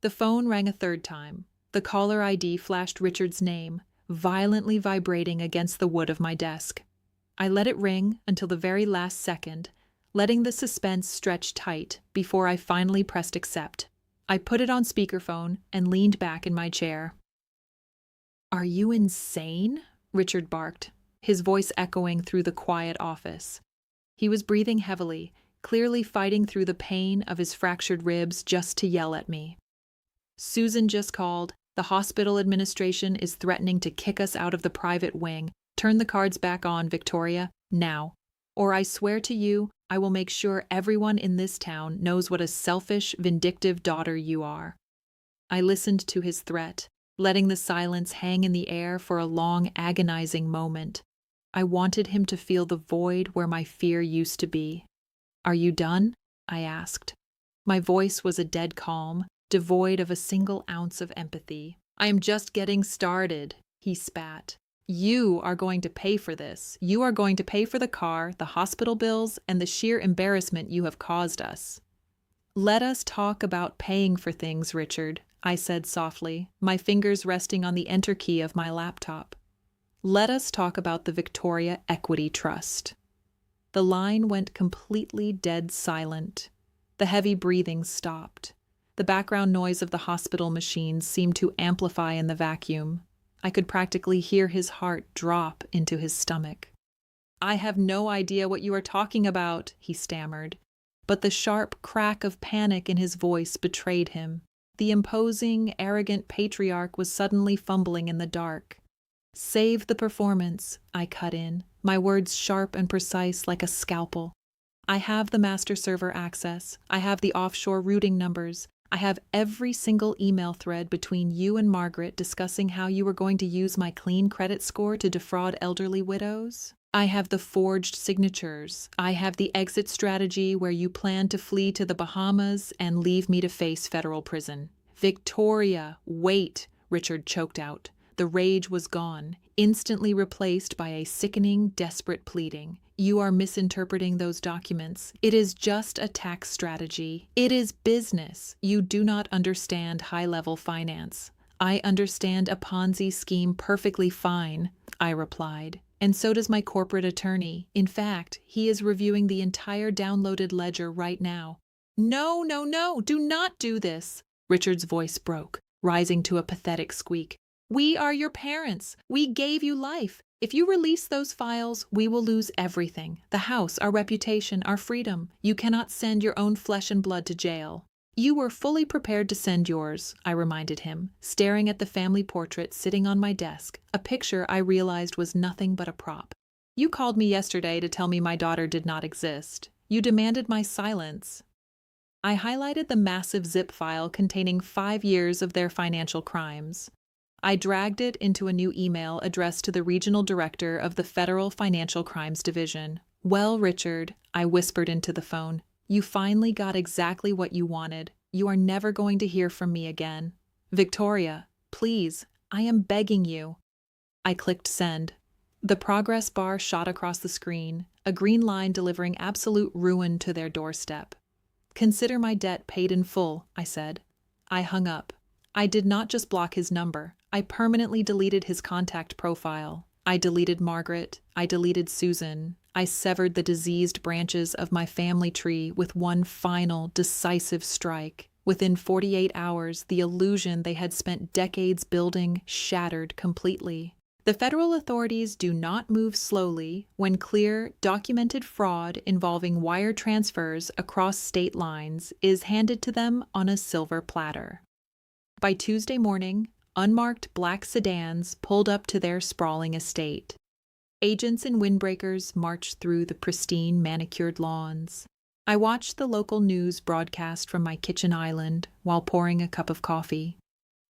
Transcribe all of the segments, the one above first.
The phone rang a third time. The caller ID flashed Richard's name, violently vibrating against the wood of my desk. I let it ring until the very last second, letting the suspense stretch tight before I finally pressed accept. I put it on speakerphone and leaned back in my chair. "Are you insane?" Richard barked, his voice echoing through the quiet office. He was breathing heavily, clearly fighting through the pain of his fractured ribs just to yell at me. "Susan just called. The hospital administration is threatening to kick us out of the private wing. Turn the cards back on, Victoria, now. Or I swear to you, I will make sure everyone in this town knows what a selfish, vindictive daughter you are." I listened to his threat, letting the silence hang in the air for a long, agonizing moment. I wanted him to feel the void where my fear used to be. "Are you done?" I asked. My voice was a dead calm, devoid of a single ounce of empathy. "I am just getting started," he spat. "You are going to pay for this. You are going to pay for the car, the hospital bills, and the sheer embarrassment you have caused us." "Let us talk about paying for things, Richard," I said softly, my fingers resting on the enter key of my laptop. "Let us talk about the Victoria Equity Trust." The line went completely dead silent. The heavy breathing stopped. The background noise of the hospital machines seemed to amplify in the vacuum. I could practically hear his heart drop into his stomach. "I have no idea what you are talking about," he stammered. But the sharp crack of panic in his voice betrayed him. The imposing, arrogant patriarch was suddenly fumbling in the dark. "Save the performance," I cut in, my words sharp and precise like a scalpel. "I have the master server access. I have the offshore routing numbers. I have every single email thread between you and Margaret discussing how you were going to use my clean credit score to defraud elderly widows. I have the forged signatures. I have the exit strategy where you plan to flee to the Bahamas and leave me to face federal prison." "Victoria, wait," Richard choked out. The rage was gone, instantly replaced by a sickening, desperate pleading. "You are misinterpreting those documents. It is just a tax strategy. It is business. You do not understand high-level finance." "I understand a Ponzi scheme perfectly fine," I replied. "And so does my corporate attorney. In fact, he is reviewing the entire downloaded ledger right now." "No, no, no, do not do this!" Richard's voice broke, rising to a pathetic squeak. "We are your parents. We gave you life. If you release those files, we will lose everything. The house, our reputation, our freedom. You cannot send your own flesh and blood to jail." "You were fully prepared to send yours," I reminded him, staring at the family portrait sitting on my desk, a picture I realized was nothing but a prop. "You called me yesterday to tell me my daughter did not exist. You demanded my silence." I highlighted the massive zip file containing 5 years of their financial crimes. I dragged it into a new email addressed to the regional director of the Federal Financial Crimes Division. "Well, Richard," I whispered into the phone, "you finally got exactly what you wanted. You are never going to hear from me again. Victoria, please, I am begging you." I clicked send. The progress bar shot across the screen, a green line delivering absolute ruin to their doorstep. "Consider my debt paid in full," I said. I hung up. I did not just block his number. I permanently deleted his contact profile. I deleted Margaret. I deleted Susan. I severed the diseased branches of my family tree with one final, decisive strike. Within 48 hours, the illusion they had spent decades building shattered completely. The federal authorities do not move slowly when clear, documented fraud involving wire transfers across state lines is handed to them on a silver platter. By Tuesday morning, unmarked black sedans pulled up to their sprawling estate. Agents in windbreakers marched through the pristine, manicured lawns. I watched the local news broadcast from my kitchen island while pouring a cup of coffee.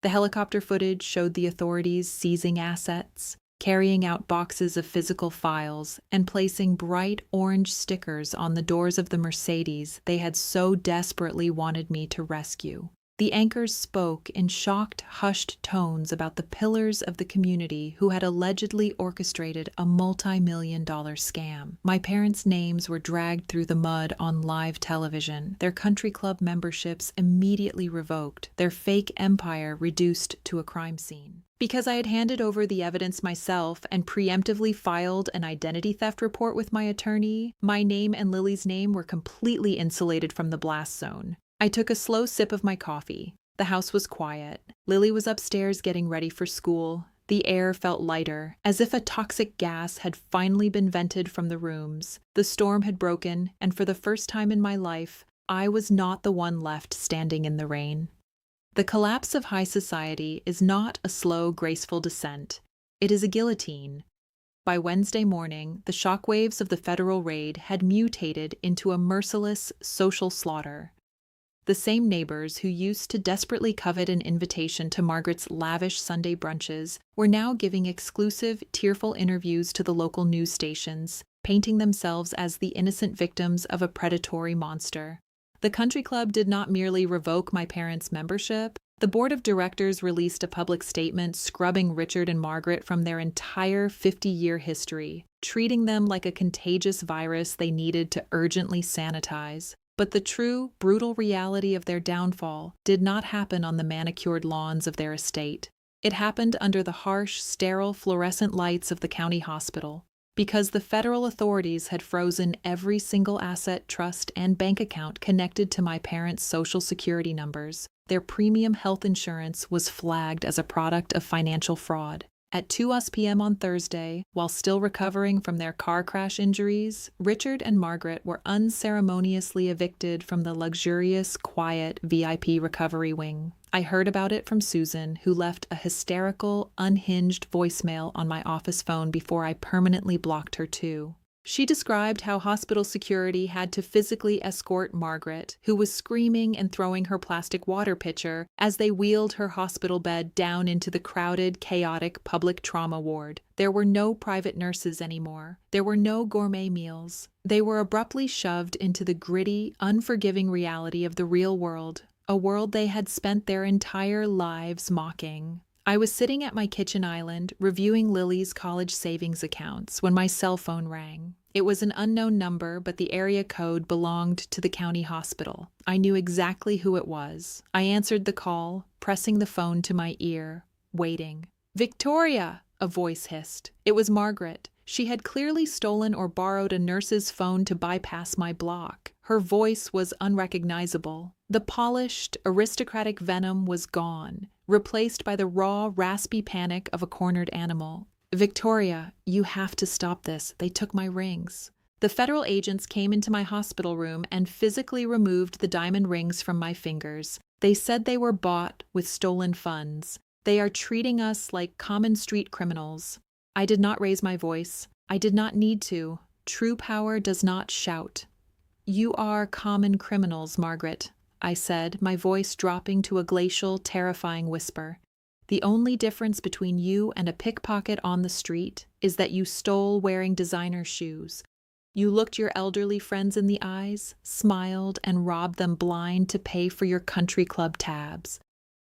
The helicopter footage showed the authorities seizing assets, carrying out boxes of physical files, and placing bright orange stickers on the doors of the Mercedes they had so desperately wanted me to rescue. The anchors spoke in shocked, hushed tones about the pillars of the community who had allegedly orchestrated a multi-million-dollar scam. My parents' names were dragged through the mud on live television, their country club memberships immediately revoked, their fake empire reduced to a crime scene. Because I had handed over the evidence myself and preemptively filed an identity theft report with my attorney, my name and Lily's name were completely insulated from the blast zone. I took a slow sip of my coffee. The house was quiet. Lily was upstairs getting ready for school. The air felt lighter, as if a toxic gas had finally been vented from the rooms. The storm had broken, and for the first time in my life, I was not the one left standing in the rain. The collapse of high society is not a slow, graceful descent. It is a guillotine. By Wednesday morning, the shockwaves of the federal raid had mutated into a merciless social slaughter. The same neighbors who used to desperately covet an invitation to Margaret's lavish Sunday brunches were now giving exclusive, tearful interviews to the local news stations, painting themselves as the innocent victims of a predatory monster. The country club did not merely revoke my parents' membership. The board of directors released a public statement scrubbing Richard and Margaret from their entire 50-year history, treating them like a contagious virus they needed to urgently sanitize. But the true, brutal reality of their downfall did not happen on the manicured lawns of their estate. It happened under the harsh, sterile fluorescent lights of the county hospital. Because the federal authorities had frozen every single asset, trust, and bank account connected to my parents' social security numbers, their premium health insurance was flagged as a product of financial fraud. At 2 p.m. on Thursday, while still recovering from their car crash injuries, Richard and Margaret were unceremoniously evicted from the luxurious, quiet VIP recovery wing. I heard about it from Susan, who left a hysterical, unhinged voicemail on my office phone before I permanently blocked her too. She described how hospital security had to physically escort Margaret, who was screaming and throwing her plastic water pitcher, as they wheeled her hospital bed down into the crowded, chaotic public trauma ward. There were no private nurses anymore. There were no gourmet meals. They were abruptly shoved into the gritty, unforgiving reality of the real world, a world they had spent their entire lives mocking. I was sitting at my kitchen island, reviewing Lily's college savings accounts, when my cell phone rang. It was an unknown number, but the area code belonged to the county hospital. I knew exactly who it was. I answered the call, pressing the phone to my ear, waiting. "Victoria!" a voice hissed. It was Margaret. She had clearly stolen or borrowed a nurse's phone to bypass my block. Her voice was unrecognizable. The polished, aristocratic venom was gone, replaced by the raw, raspy panic of a cornered animal. "Victoria, you have to stop this. They took my rings." The federal agents came into my hospital room and physically removed the diamond rings from my fingers. They said they were bought with stolen funds. They are treating us like common street criminals. I did not raise my voice. I did not need to. True power does not shout. "You are common criminals, Margaret," I said, my voice dropping to a glacial, terrifying whisper. "The only difference between you and a pickpocket on the street is that you stole wearing designer shoes. You looked your elderly friends in the eyes, smiled, and robbed them blind to pay for your country club tabs."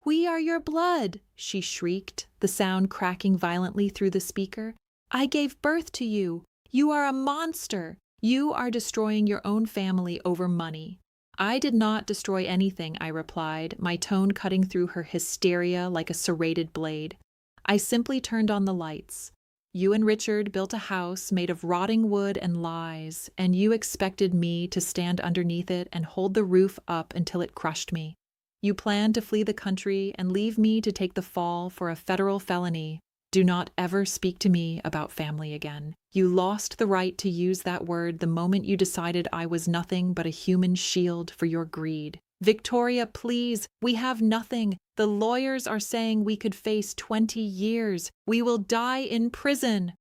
"We are your blood," she shrieked, the sound cracking violently through the speaker. "I gave birth to you. You are a monster. You are destroying your own family over money." "I did not destroy anything," I replied, my tone cutting through her hysteria like a serrated blade. "I simply turned on the lights. You and Richard built a house made of rotting wood and lies, and you expected me to stand underneath it and hold the roof up until it crushed me. You planned to flee the country and leave me to take the fall for a federal felony. Do not ever speak to me about family again. You lost the right to use that word the moment you decided I was nothing but a human shield for your greed. Victoria, please, we have nothing. The lawyers are saying we could face 20 years. We will die in prison."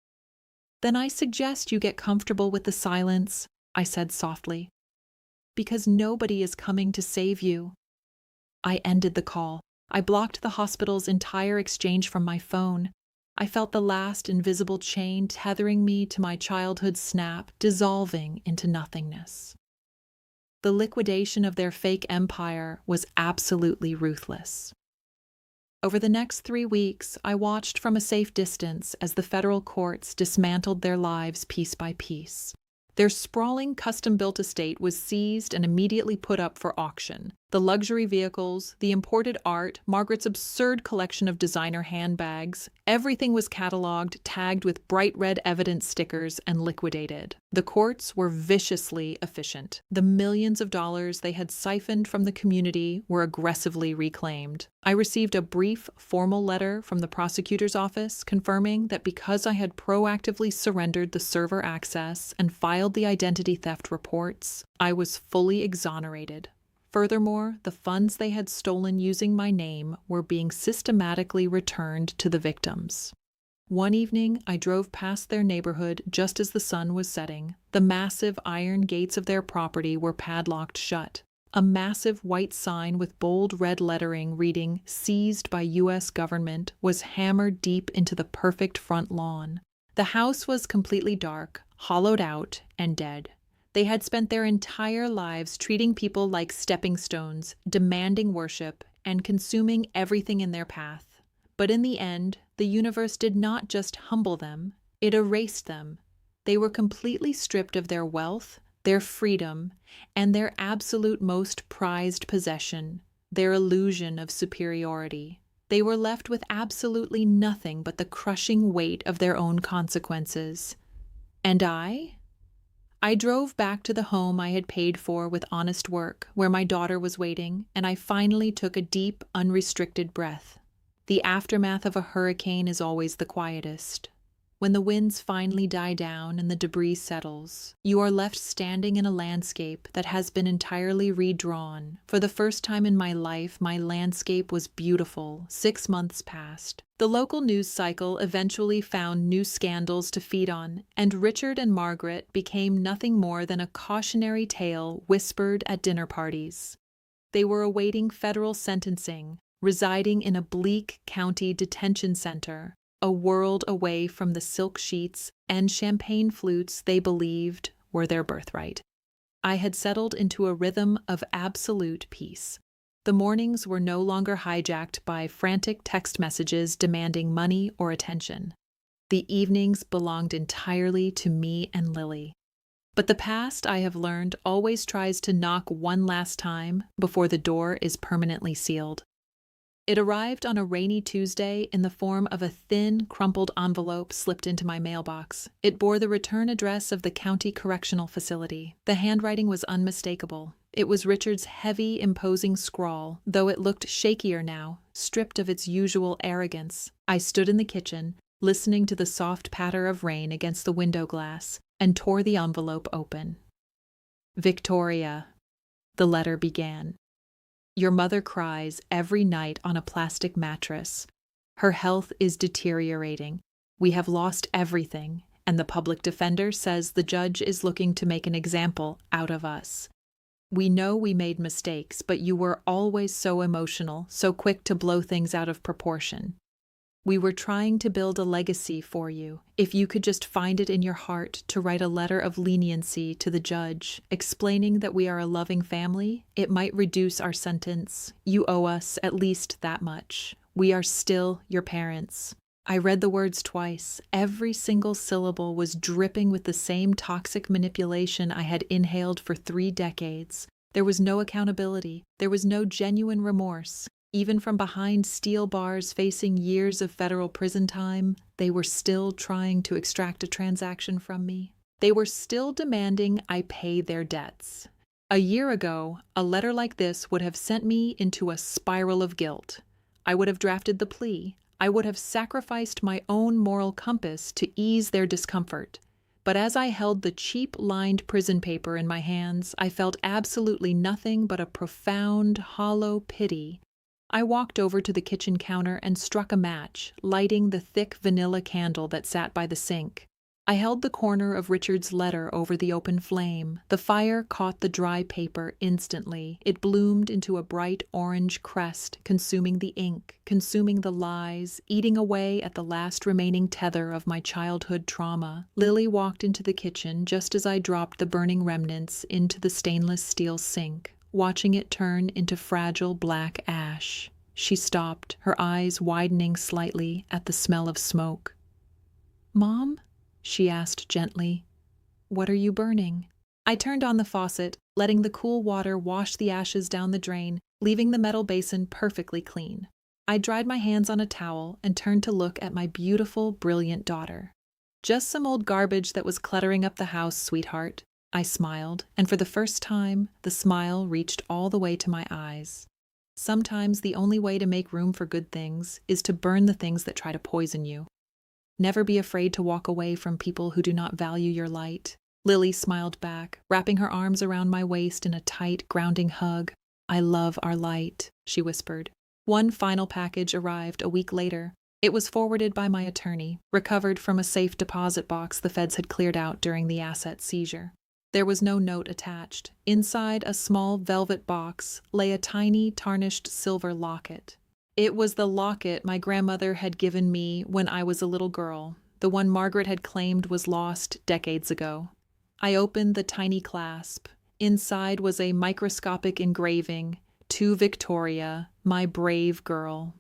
"Then I suggest you get comfortable with the silence," I said softly, "because nobody is coming to save you." I ended the call. I blocked the hospital's entire exchange from my phone. I felt the last invisible chain tethering me to my childhood snap dissolving into nothingness. The liquidation of their fake empire was absolutely ruthless. Over the next 3 weeks, I watched from a safe distance as the federal courts dismantled their lives piece by piece. Their sprawling custom-built estate was seized and immediately put up for auction. The luxury vehicles, the imported art, Margaret's absurd collection of designer handbags, everything was cataloged, tagged with bright red evidence stickers, and liquidated. The courts were viciously efficient. The millions of dollars they had siphoned from the community were aggressively reclaimed. I received a brief, formal letter from the prosecutor's office confirming that because I had proactively surrendered the server access and filed the identity theft reports, I was fully exonerated. Furthermore, the funds they had stolen using my name were being systematically returned to the victims. One evening, I drove past their neighborhood just as the sun was setting. The massive iron gates of their property were padlocked shut. A massive white sign with bold red lettering reading "Seized by U.S. Government" was hammered deep into the perfect front lawn. The house was completely dark, hollowed out, and dead. They had spent their entire lives treating people like stepping stones, demanding worship, and consuming everything in their path. But in the end, the universe did not just humble them, it erased them. They were completely stripped of their wealth, their freedom, and their absolute most prized possession, their illusion of superiority. They were left with absolutely nothing but the crushing weight of their own consequences. And I drove back to the home I had paid for with honest work, where my daughter was waiting, and I finally took a deep, unrestricted breath. The aftermath of a hurricane is always the quietest. When the winds finally die down and the debris settles, you are left standing in a landscape that has been entirely redrawn. For the first time in my life, my landscape was beautiful. 6 months passed. The local news cycle eventually found new scandals to feed on, and Richard and Margaret became nothing more than a cautionary tale whispered at dinner parties. They were awaiting federal sentencing, residing in a bleak county detention center, a world away from the silk sheets and champagne flutes they believed were their birthright. I had settled into a rhythm of absolute peace. The mornings were no longer hijacked by frantic text messages demanding money or attention. The evenings belonged entirely to me and Lily. But the past, I have learned, always tries to knock one last time before the door is permanently sealed. It arrived on a rainy Tuesday in the form of a thin, crumpled envelope slipped into my mailbox. It bore the return address of the county correctional facility. The handwriting was unmistakable. It was Richard's heavy, imposing scrawl, though it looked shakier now, stripped of its usual arrogance. I stood in the kitchen, listening to the soft patter of rain against the window glass, and tore the envelope open. "Victoria," the letter began. "Your mother cries every night on a plastic mattress. Her health is deteriorating. We have lost everything, and the public defender says the judge is looking to make an example out of us. We know we made mistakes, but you were always so emotional, so quick to blow things out of proportion. We were trying to build a legacy for you. If you could just find it in your heart to write a letter of leniency to the judge, explaining that we are a loving family, it might reduce our sentence. You owe us at least that much. We are still your parents." I read the words twice. Every single syllable was dripping with the same toxic manipulation I had inhaled for 3 decades. There was no accountability. There was no genuine remorse. Even from behind steel bars facing years of federal prison time, they were still trying to extract a transaction from me. They were still demanding I pay their debts. A year ago, a letter like this would have sent me into a spiral of guilt. I would have drafted the plea. I would have sacrificed my own moral compass to ease their discomfort. But as I held the cheap lined prison paper in my hands, I felt absolutely nothing but a profound, hollow pity. I walked over to the kitchen counter and struck a match, lighting the thick vanilla candle that sat by the sink. I held the corner of Richard's letter over the open flame. The fire caught the dry paper instantly. It bloomed into a bright orange crest, consuming the ink, consuming the lies, eating away at the last remaining tether of my childhood trauma. Lily walked into the kitchen just as I dropped the burning remnants into the stainless steel sink, watching it turn into fragile black ash. She stopped, her eyes widening slightly at the smell of smoke. "Mom?" she asked gently. "What are you burning?" I turned on the faucet, letting the cool water wash the ashes down the drain, leaving the metal basin perfectly clean. I dried my hands on a towel and turned to look at my beautiful, brilliant daughter. "Just some old garbage that was cluttering up the house, sweetheart." I smiled, and for the first time, the smile reached all the way to my eyes. Sometimes the only way to make room for good things is to burn the things that try to poison you. Never be afraid to walk away from people who do not value your light. Lily smiled back, wrapping her arms around my waist in a tight, grounding hug. "I love our light," she whispered. One final package arrived a week later. It was forwarded by my attorney, recovered from a safe deposit box the feds had cleared out during the asset seizure. There was no note attached. Inside a small velvet box lay a tiny, tarnished silver locket. It was the locket my grandmother had given me when I was a little girl, the one Margaret had claimed was lost decades ago. I opened the tiny clasp. Inside was a microscopic engraving, "To Victoria, my brave girl."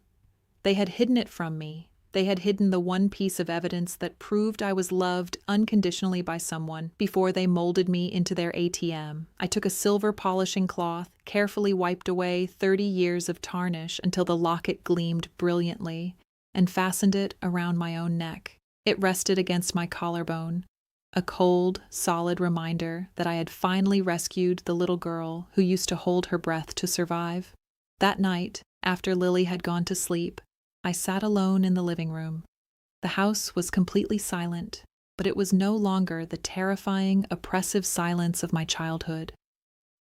They had hidden it from me. They had hidden the one piece of evidence that proved I was loved unconditionally by someone before they molded me into their ATM. I took a silver polishing cloth, carefully wiped away 30 years of tarnish until the locket gleamed brilliantly, and fastened it around my own neck. It rested against my collarbone, a cold, solid reminder that I had finally rescued the little girl who used to hold her breath to survive. That night, after Lily had gone to sleep, I sat alone in the living room. The house was completely silent, but it was no longer the terrifying, oppressive silence of my childhood.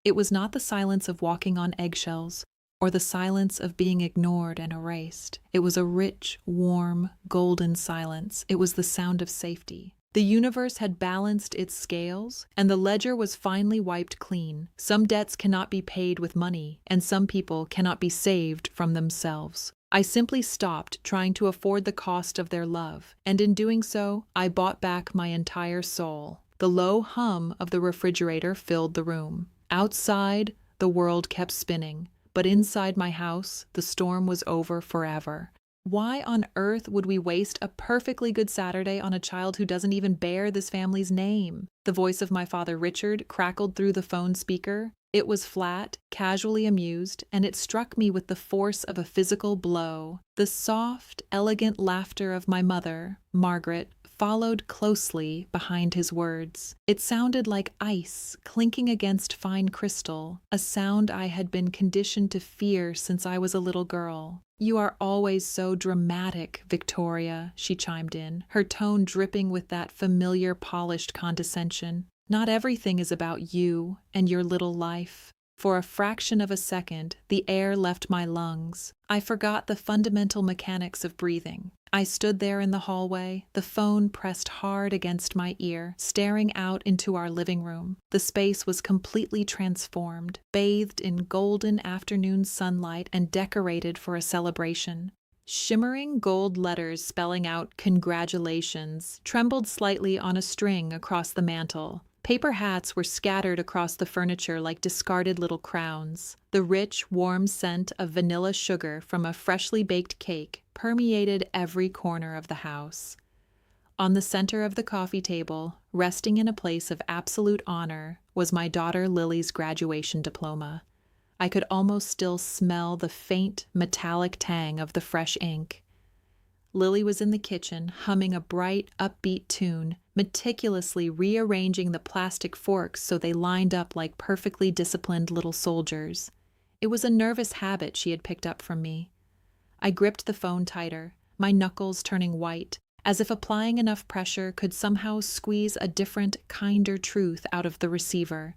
It was not the silence of walking on eggshells, or the silence of being ignored and erased. It was a rich, warm, golden silence. It was the sound of safety. The universe had balanced its scales, and the ledger was finally wiped clean. Some debts cannot be paid with money, and some people cannot be saved from themselves. I simply stopped trying to afford the cost of their love, and in doing so, I bought back my entire soul. The low hum of the refrigerator filled the room. Outside, the world kept spinning, but inside my house, the storm was over forever. Why on earth would we waste a perfectly good Saturday on a child who doesn't even bear this family's name? The voice of my father Richard crackled through the phone speaker. It was flat, casually amused, and it struck me with the force of a physical blow. The soft, elegant laughter of my mother, Margaret, followed closely behind his words. It sounded like ice clinking against fine crystal, a sound I had been conditioned to fear since I was a little girl. "You are always so dramatic, Victoria," she chimed in, her tone dripping with that familiar polished condescension. "Not everything is about you and your little life." For a fraction of a second, the air left my lungs. I forgot the fundamental mechanics of breathing. I stood there in the hallway, the phone pressed hard against my ear, staring out into our living room. The space was completely transformed, bathed in golden afternoon sunlight and decorated for a celebration. Shimmering gold letters spelling out "Congratulations" trembled slightly on a string across the mantel. Paper hats were scattered across the furniture like discarded little crowns. The rich, warm scent of vanilla sugar from a freshly baked cake permeated every corner of the house. On the center of the coffee table, resting in a place of absolute honor, was my daughter Lily's graduation diploma. I could almost still smell the faint, metallic tang of the fresh ink. Lily was in the kitchen, humming a bright, upbeat tune, meticulously rearranging the plastic forks so they lined up like perfectly disciplined little soldiers. It was a nervous habit she had picked up from me. I gripped the phone tighter, my knuckles turning white, as if applying enough pressure could somehow squeeze a different, kinder truth out of the receiver.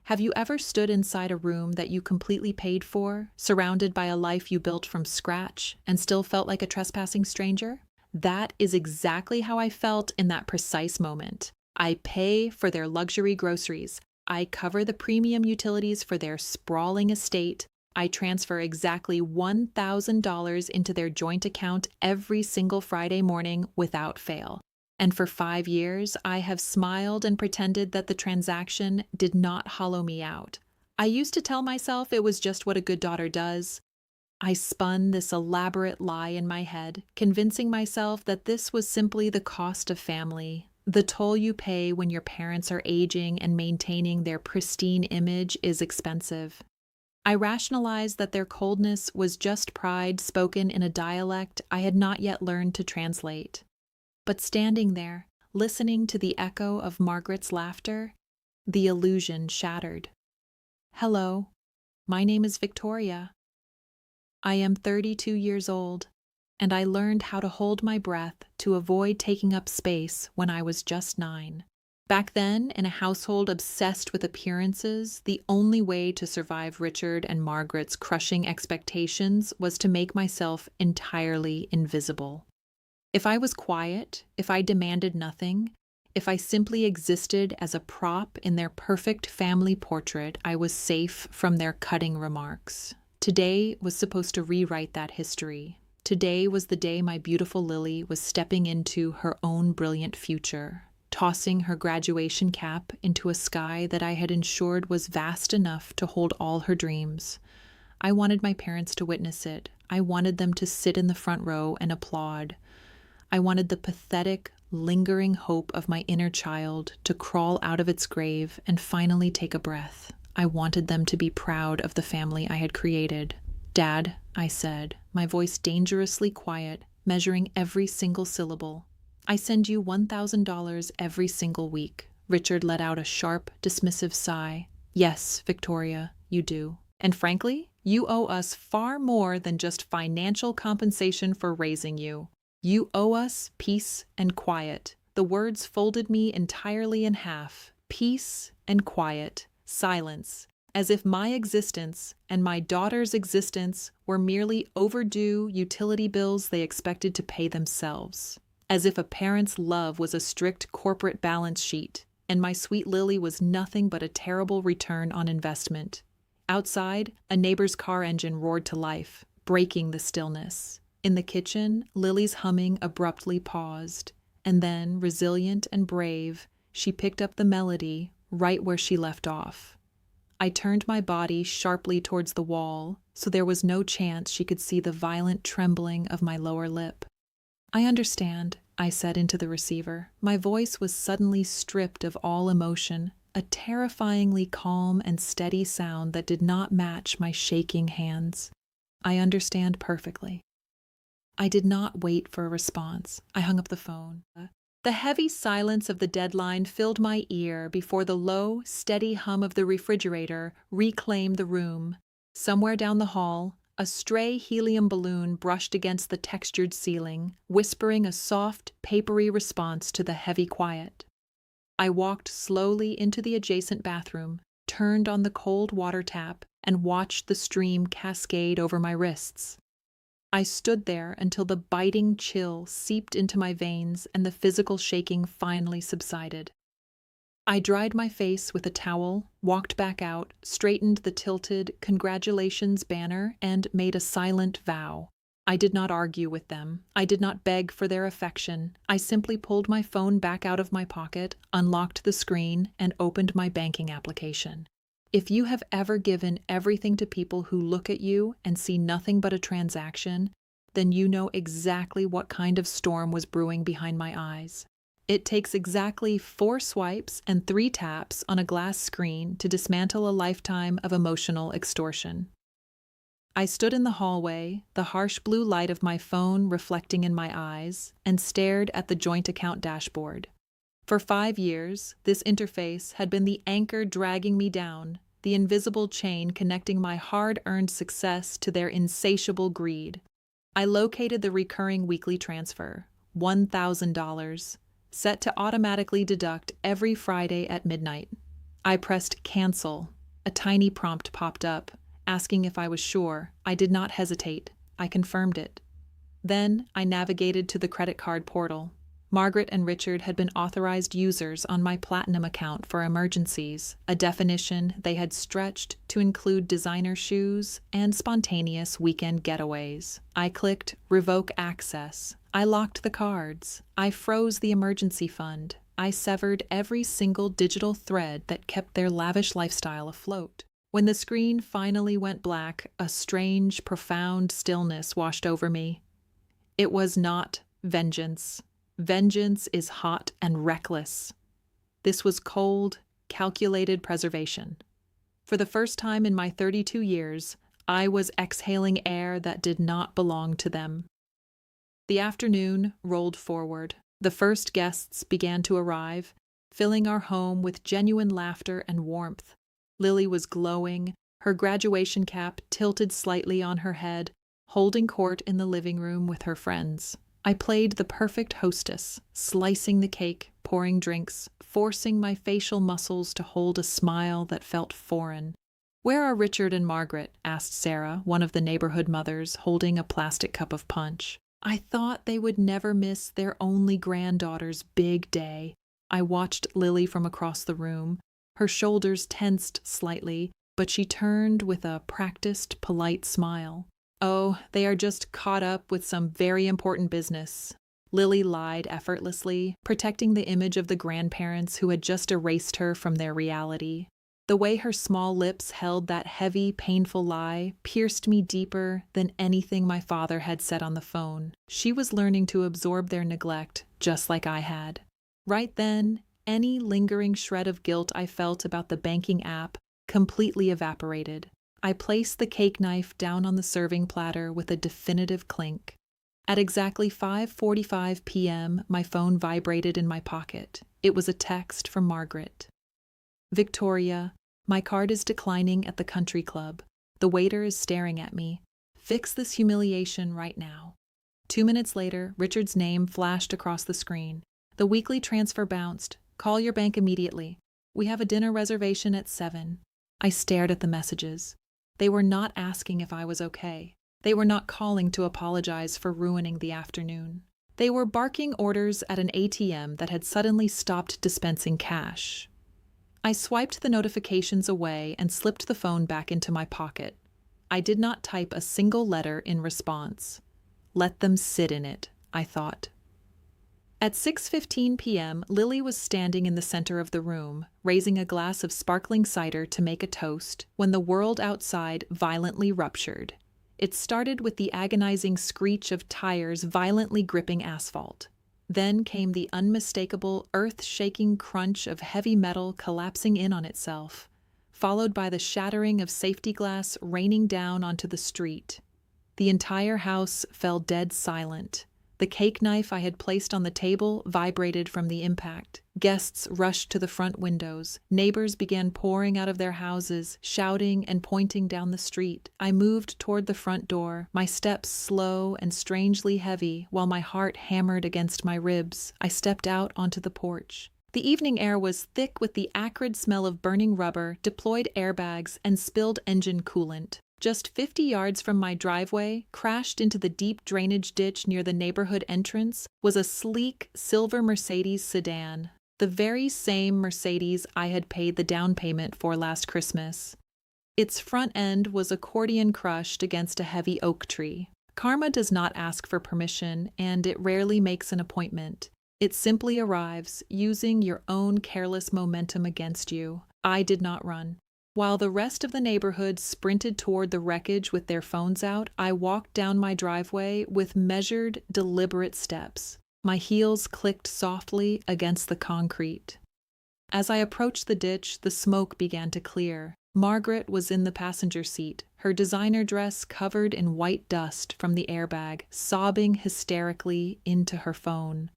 Have you ever stood inside a room that you completely paid for, surrounded by a life you built from scratch, and still felt like a trespassing stranger? That is exactly how I felt in that precise moment. I pay for their luxury groceries. I cover the premium utilities for their sprawling estate. I transfer exactly $1,000 into their joint account every single Friday morning without fail. And for 5 years, I have smiled and pretended that the transaction did not hollow me out. I used to tell myself it was just what a good daughter does. I spun this elaborate lie in my head, convincing myself that this was simply the cost of family. The toll you pay when your parents are aging and maintaining their pristine image is expensive. I rationalized that their coldness was just pride spoken in a dialect I had not yet learned to translate. But standing there, listening to the echo of Margaret's laughter, the illusion shattered. Hello, my name is Victoria. I am 32 years old, and I learned how to hold my breath to avoid taking up space when I was just 9. Back then, in a household obsessed with appearances, the only way to survive Richard and Margaret's crushing expectations was to make myself entirely invisible. If I was quiet, if I demanded nothing, if I simply existed as a prop in their perfect family portrait, I was safe from their cutting remarks. Today was supposed to rewrite that history. Today was the day my beautiful Lily was stepping into her own brilliant future, tossing her graduation cap into a sky that I had ensured was vast enough to hold all her dreams. I wanted my parents to witness it. I wanted them to sit in the front row and applaud. I wanted the pathetic, lingering hope of my inner child to crawl out of its grave and finally take a breath. I wanted them to be proud of the family I had created. "Dad," I said, my voice dangerously quiet, measuring every single syllable. "I send you $1,000 every single week." Richard let out a sharp, dismissive sigh. "Yes, Victoria, you do. And frankly, you owe us far more than just financial compensation for raising you. You owe us peace and quiet." The words folded me entirely in half. Peace and quiet. Silence. As if my existence and my daughter's existence were merely overdue utility bills they expected to pay themselves. As if a parent's love was a strict corporate balance sheet, and my sweet Lily was nothing but a terrible return on investment. Outside, a neighbor's car engine roared to life, breaking the stillness. In the kitchen, Lily's humming abruptly paused, and then, resilient and brave, she picked up the melody right where she left off. I turned my body sharply towards the wall, so there was no chance she could see the violent trembling of my lower lip. "I understand," I said into the receiver. My voice was suddenly stripped of all emotion, a terrifyingly calm and steady sound that did not match my shaking hands. "I understand perfectly." I did not wait for a response. I hung up the phone. The heavy silence of the deadline filled my ear before the low, steady hum of the refrigerator reclaimed the room. Somewhere down the hall, a stray helium balloon brushed against the textured ceiling, whispering a soft, papery response to the heavy quiet. I walked slowly into the adjacent bathroom, turned on the cold water tap, and watched the stream cascade over my wrists. I stood there until the biting chill seeped into my veins and the physical shaking finally subsided. I dried my face with a towel, walked back out, straightened the tilted "Congratulations" banner, and made a silent vow. I did not argue with them. I did not beg for their affection. I simply pulled my phone back out of my pocket, unlocked the screen, and opened my banking application. If you have ever given everything to people who look at you and see nothing but a transaction, then you know exactly what kind of storm was brewing behind my eyes. It takes exactly 4 swipes and 3 taps on a glass screen to dismantle a lifetime of emotional extortion. I stood in the hallway, the harsh blue light of my phone reflecting in my eyes, and stared at the joint account dashboard. For 5 years, this interface had been the anchor dragging me down, the invisible chain connecting my hard-earned success to their insatiable greed. I located the recurring weekly transfer, $1,000, set to automatically deduct every Friday at midnight. I pressed cancel. A tiny prompt popped up, asking if I was sure. I did not hesitate. I confirmed it. Then I navigated to the credit card portal. Margaret and Richard had been authorized users on my Platinum account for emergencies, a definition they had stretched to include designer shoes and spontaneous weekend getaways. I clicked Revoke Access. I locked the cards. I froze the emergency fund. I severed every single digital thread that kept their lavish lifestyle afloat. When the screen finally went black, a strange, profound stillness washed over me. It was not vengeance. Vengeance is hot and reckless. This was cold, calculated preservation. For the first time in my 32 years, I was exhaling air that did not belong to them. The afternoon rolled forward. The first guests began to arrive, filling our home with genuine laughter and warmth. Lily was glowing, her graduation cap tilted slightly on her head, holding court in the living room with her friends. I played the perfect hostess, slicing the cake, pouring drinks, forcing my facial muscles to hold a smile that felt foreign. "Where are Richard and Margaret?" asked Sarah, one of the neighborhood mothers, holding a plastic cup of punch. I thought they would never miss their only granddaughter's big day. I watched Lily from across the room. Her shoulders tensed slightly, but she turned with a practiced, polite smile. "Oh, they are just caught up with some very important business." Lily lied effortlessly, protecting the image of the grandparents who had just erased her from their reality. The way her small lips held that heavy, painful lie pierced me deeper than anything my father had said on the phone. She was learning to absorb their neglect, just like I had. Right then, any lingering shred of guilt I felt about the banking app completely evaporated. I placed the cake knife down on the serving platter with a definitive clink. At exactly 5:45 p.m., my phone vibrated in my pocket. It was a text from Margaret. "Victoria, my card is declining at the country club. The waiter is staring at me. Fix this humiliation right now." 2 minutes later, Richard's name flashed across the screen. The weekly transfer bounced. "Call your bank immediately. We have a dinner reservation at 7. I stared at the messages. They were not asking if I was okay. They were not calling to apologize for ruining the afternoon. They were barking orders at an ATM that had suddenly stopped dispensing cash. I swiped the notifications away and slipped the phone back into my pocket. I did not type a single letter in response. Let them sit in it, I thought. At 6:15 p.m., Lily was standing in the center of the room, raising a glass of sparkling cider to make a toast, when the world outside violently ruptured. It started with the agonizing screech of tires violently gripping asphalt. Then came the unmistakable, earth-shaking crunch of heavy metal collapsing in on itself, followed by the shattering of safety glass raining down onto the street. The entire house fell dead silent. The cake knife I had placed on the table vibrated from the impact. Guests rushed to the front windows. Neighbors began pouring out of their houses, shouting and pointing down the street. I moved toward the front door, my steps slow and strangely heavy, while my heart hammered against my ribs. I stepped out onto the porch. The evening air was thick with the acrid smell of burning rubber, deployed airbags, and spilled engine coolant. Just 50 yards from my driveway, crashed into the deep drainage ditch near the neighborhood entrance, was a sleek silver Mercedes sedan, the very same Mercedes I had paid the down payment for last Christmas. Its front end was accordion crushed against a heavy oak tree. Karma does not ask for permission, and it rarely makes an appointment. It simply arrives, using your own careless momentum against you. I did not run. While the rest of the neighborhood sprinted toward the wreckage with their phones out, I walked down my driveway with measured, deliberate steps. My heels clicked softly against the concrete. As I approached the ditch, the smoke began to clear. Margaret was in the passenger seat, her designer dress covered in white dust from the airbag, sobbing hysterically into her phone.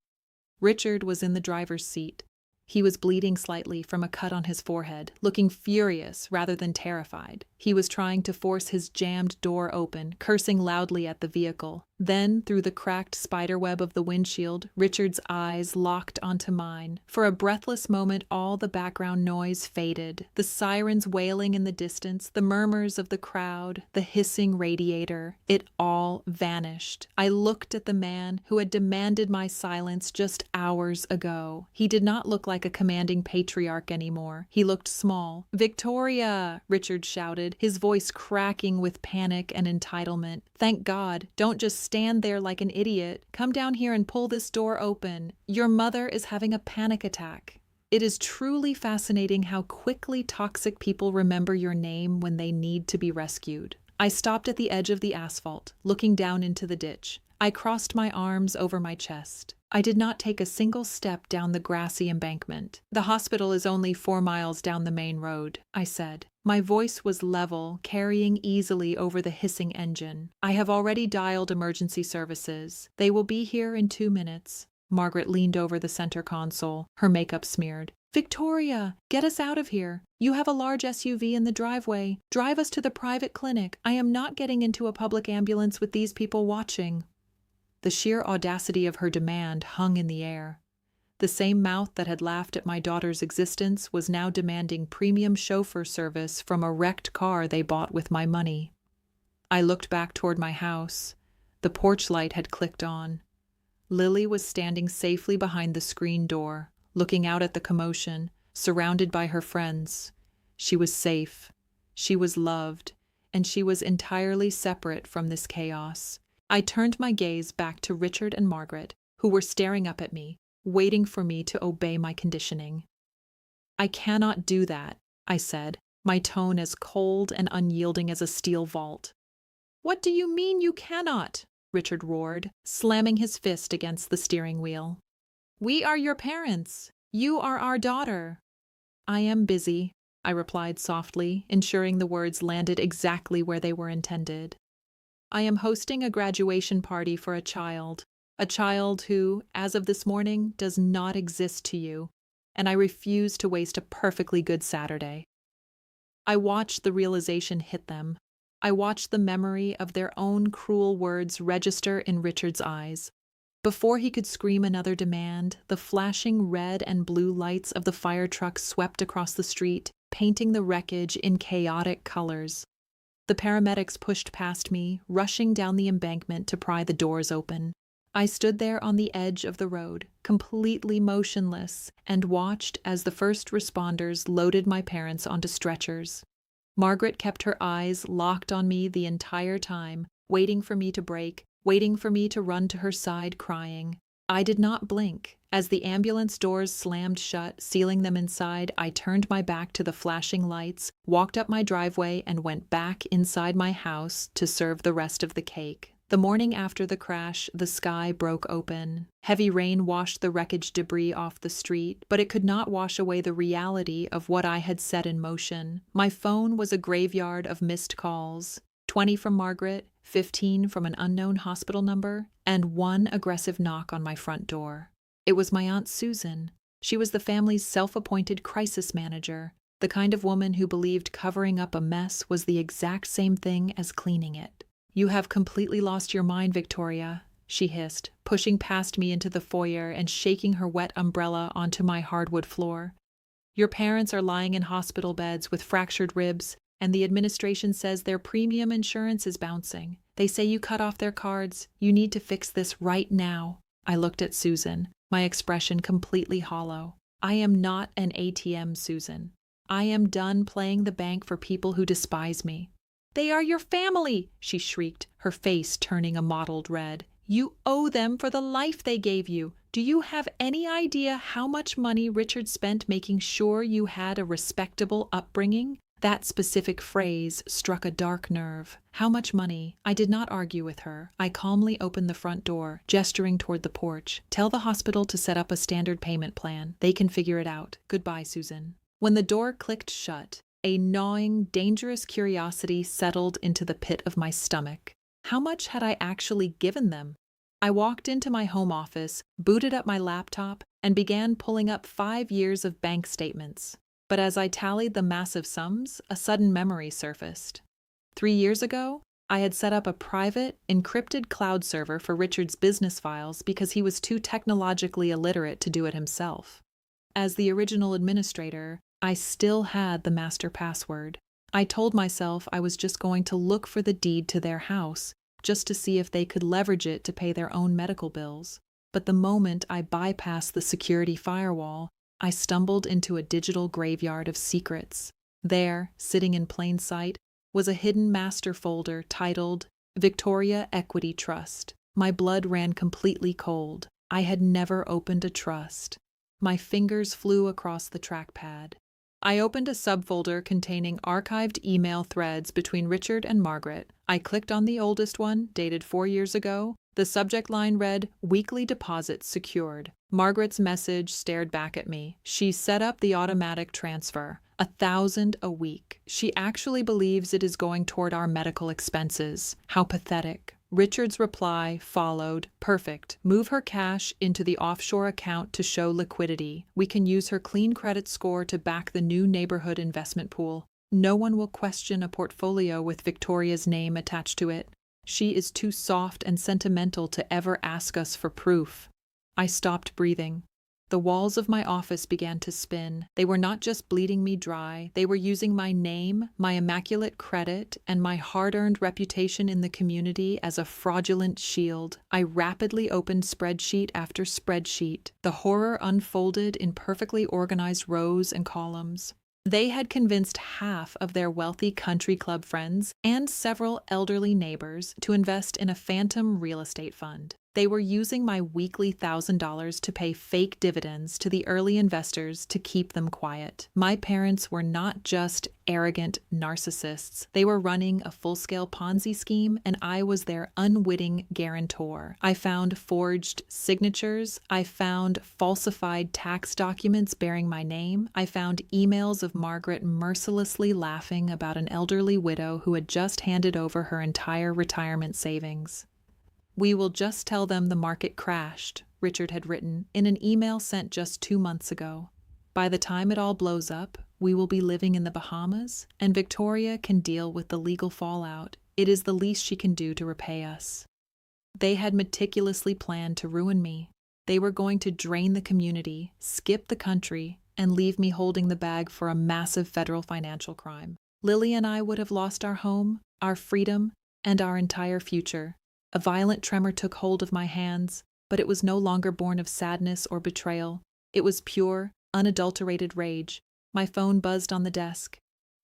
Richard was in the driver's seat. He was bleeding slightly from a cut on his forehead, looking furious rather than terrified. He was trying to force his jammed door open, cursing loudly at the vehicle. Then, through the cracked spiderweb of the windshield, Richard's eyes locked onto mine. For a breathless moment, all the background noise faded. The sirens wailing in the distance, the murmurs of the crowd, the hissing radiator. It all vanished. I looked at the man who had demanded my silence just hours ago. He did not look like a commanding patriarch anymore. He looked small. "Victoria!" Richard shouted, his voice cracking with panic and entitlement. "Thank God. Don't just stand there like an idiot. Come down here and pull this door open. Your mother is having a panic attack." It is truly fascinating how quickly toxic people remember your name when they need to be rescued. I stopped at the edge of the asphalt, looking down into the ditch. I crossed my arms over my chest. I did not take a single step down the grassy embankment. "The hospital is only 4 miles down the main road," I said. My voice was level, carrying easily over the hissing engine. "I have already dialed emergency services. They will be here in 2 minutes." Margaret leaned over the center console, her makeup smeared. "Victoria, get us out of here. You have a large SUV in the driveway. Drive us to the private clinic. I am not getting into a public ambulance with these people watching." The sheer audacity of her demand hung in the air. The same mouth that had laughed at my daughter's existence was now demanding premium chauffeur service from a wrecked car they bought with my money. I looked back toward my house. The porch light had clicked on. Lily was standing safely behind the screen door, looking out at the commotion, surrounded by her friends. She was safe, she was loved, and she was entirely separate from this chaos. I turned my gaze back to Richard and Margaret, who were staring up at me, waiting for me to obey my conditioning. "I cannot do that," I said, my tone as cold and unyielding as a steel vault. "What do you mean you cannot?" Richard roared, slamming his fist against the steering wheel. "We are your parents. You are our daughter." "I am busy," I replied softly, ensuring the words landed exactly where they were intended. "I am hosting a graduation party for a child who, as of this morning, does not exist to you, and I refuse to waste a perfectly good Saturday." I watched the realization hit them. I watched the memory of their own cruel words register in Richard's eyes. Before he could scream another demand, the flashing red and blue lights of the fire truck swept across the street, painting the wreckage in chaotic colors. The paramedics pushed past me, rushing down the embankment to pry the doors open. I stood there on the edge of the road, completely motionless, and watched as the first responders loaded my parents onto stretchers. Margaret kept her eyes locked on me the entire time, waiting for me to break, waiting for me to run to her side crying. I did not blink. As the ambulance doors slammed shut, sealing them inside, I turned my back to the flashing lights, walked up my driveway, and went back inside my house to serve the rest of the cake. The morning after the crash, the sky broke open. Heavy rain washed the wreckage debris off the street, but it could not wash away the reality of what I had set in motion. My phone was a graveyard of missed calls. 20 from Margaret, 15 from an unknown hospital number, and 1 aggressive knock on my front door. It was my Aunt Susan. She was the family's self-appointed crisis manager, the kind of woman who believed covering up a mess was the exact same thing as cleaning it. "You have completely lost your mind, Victoria," she hissed, pushing past me into the foyer and shaking her wet umbrella onto my hardwood floor. "Your parents are lying in hospital beds with fractured ribs, and the administration says their premium insurance is bouncing. They say you cut off their cards. You need to fix this right now." I looked at Susan, my expression completely hollow. "I am not an ATM, Susan. I am done playing the bank for people who despise me." "They are your family," she shrieked, her face turning a mottled red. "You owe them for the life they gave you. Do you have any idea how much money Richard spent making sure you had a respectable upbringing?" That specific phrase struck a dark nerve. How much money? I did not argue with her. I calmly opened the front door, gesturing toward the porch. "Tell the hospital to set up a standard payment plan. They can figure it out. Goodbye, Susan." When the door clicked shut, a gnawing, dangerous curiosity settled into the pit of my stomach. How much had I actually given them? I walked into my home office, booted up my laptop, and began pulling up 5 years of bank statements. But as I tallied the massive sums, a sudden memory surfaced. 3 years ago, I had set up a private, encrypted cloud server for Richard's business files because he was too technologically illiterate to do it himself. As the original administrator, I still had the master password. I told myself I was just going to look for the deed to their house, just to see if they could leverage it to pay their own medical bills. But the moment I bypassed the security firewall, I stumbled into a digital graveyard of secrets. There, sitting in plain sight, was a hidden master folder titled Victoria Equity Trust. My blood ran completely cold. I had never opened a trust. My fingers flew across the trackpad. I opened a subfolder containing archived email threads between Richard and Margaret. I clicked on the oldest one, dated 4 years ago. The subject line read, "Weekly deposits secured." Margaret's message stared back at me. She set up the automatic transfer, 1,000 a week. She actually believes it is going toward our medical expenses. How pathetic. Richard's reply followed, "Perfect. Move her cash into the offshore account to show liquidity. We can use her clean credit score to back the new neighborhood investment pool. No one will question a portfolio with Victoria's name attached to it. She is too soft and sentimental to ever ask us for proof." I stopped breathing. The walls of my office began to spin. They were not just bleeding me dry, they were using my name, my immaculate credit, and my hard-earned reputation in the community as a fraudulent shield. I rapidly opened spreadsheet after spreadsheet. The horror unfolded in perfectly organized rows and columns. They had convinced half of their wealthy country club friends and several elderly neighbors to invest in a phantom real estate fund. They were using my weekly $1,000 to pay fake dividends to the early investors to keep them quiet. My parents were not just arrogant narcissists. They were running a full-scale Ponzi scheme, and I was their unwitting guarantor. I found forged signatures. I found falsified tax documents bearing my name. I found emails of Margaret mercilessly laughing about an elderly widow who had just handed over her entire retirement savings. "We will just tell them the market crashed," Richard had written in an email sent just 2 months ago. "By the time it all blows up, we will be living in the Bahamas, and Victoria can deal with the legal fallout. It is the least she can do to repay us." They had meticulously planned to ruin me. They were going to drain the community, skip the country, and leave me holding the bag for a massive federal financial crime. Lily and I would have lost our home, our freedom, and our entire future. A violent tremor took hold of my hands, but it was no longer born of sadness or betrayal. It was pure, unadulterated rage. My phone buzzed on the desk.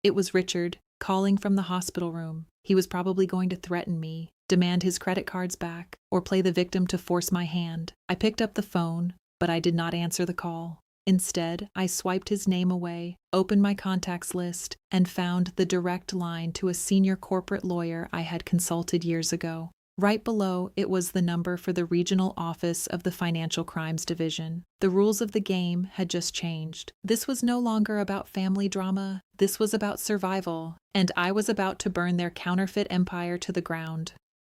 It was Richard, calling from the hospital room. He was probably going to threaten me, demand his credit cards back, or play the victim to force my hand. I picked up the phone, but I did not answer the call. Instead, I swiped his name away, opened my contacts list, and found the direct line to a senior corporate lawyer I had consulted years ago. Right below, it was the number for the regional office of the Financial Crimes Division. The rules of the game had just changed. This was no longer about family drama. This was about survival, and I was about to burn their counterfeit empire to the ground.